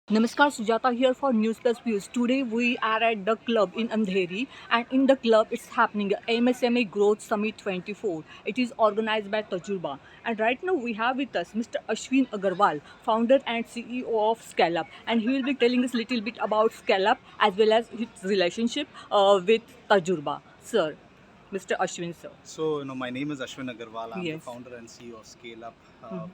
Namaskar, Sujata here for News Plus Views. Today we are at the club in Andheri, and in the club it's happening MSME Growth Summit 24. It is organized by Tajurba, and right now we have with us Mr. Ashwin Agarwal, founder and CEO of Scale Up, and he will be telling us a little bit about Scale Up as well as its relationship with Tajurba. Sir, Mr. Ashwin, sir. So, my name is Ashwin Agarwal. I'm the Yes. founder and CEO of Scale Up.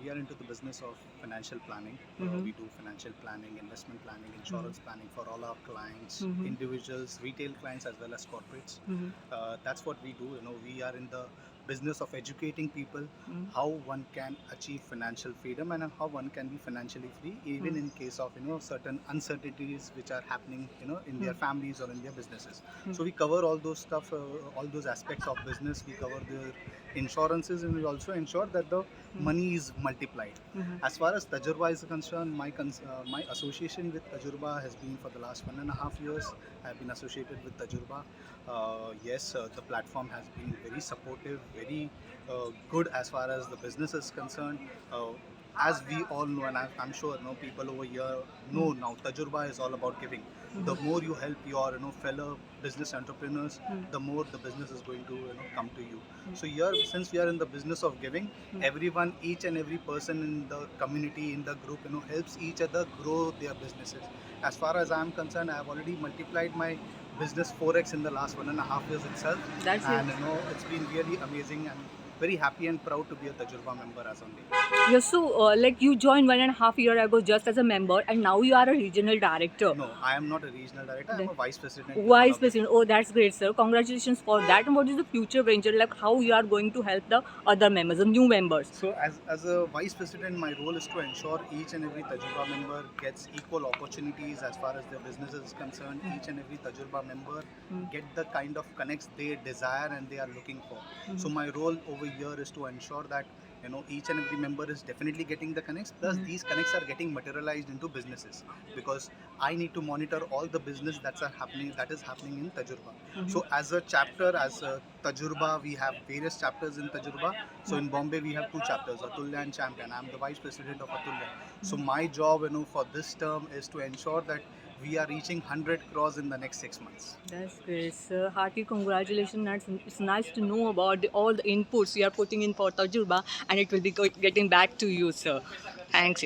We are into the business of financial planning. We do financial planning, investment planning, insurance planning for all our clients, individuals, retail clients, as well as corporates. That's what we do. We are in the business of educating people how one can achieve financial freedom and how one can be financially free, even in case of certain uncertainties which are happening in their families or in their businesses. So we cover all those stuff, all those aspects of business. We cover their insurances, and we also ensure that the money is multiplied. As far as Tajurba is concerned, my association with Tajurba has been for the last 1.5 years. I've been associated with Tajurba. Yes, the platform has been very supportive, very good as far as the business is concerned. As we all know, and I'm sure people over here know now, Tajurba is all about giving. The more you help your fellow business entrepreneurs, the more the business is going to come to you. So here, since we are in the business of giving, everyone, each and every person in the community, in the group, helps each other grow their businesses. As far as I'm concerned, I have already multiplied my business 4x in the last 1.5 years itself. That's it. And it's been really amazing, and very happy and proud to be a Tajurba member as on date. Yes, so like you joined 1.5 year ago just as a member, and now you are a regional director. No, I am not a regional director. I'm a vice president. with one Vice of the- President. Oh, that's great, sir. Congratulations for that. And what is the future venture? Like how you are going to help the other members, the new members? So, as a vice president, my role is to ensure each and every Tajurba member gets equal opportunities as far as their business is concerned. Each and every Tajurba member get the kind of connects they desire and they are looking for. So, my role over here is to ensure that each and every member is definitely getting the connects. Plus, these connects are getting materialized into businesses, because I need to monitor all the business that is happening in Tajurba. So, as a chapter, as a Tajurba, we have various chapters in Tajurba. So in Bombay, we have two chapters, Atulya and Champion. I'm the vice president of Atulya. So my job, for this term is to ensure that we are reaching 100 crores in the next 6 months. That's great, sir. Hearty congratulations. It's nice to know about all the inputs you are putting in for Tajurba, and it will be getting back to you, sir. Thanks.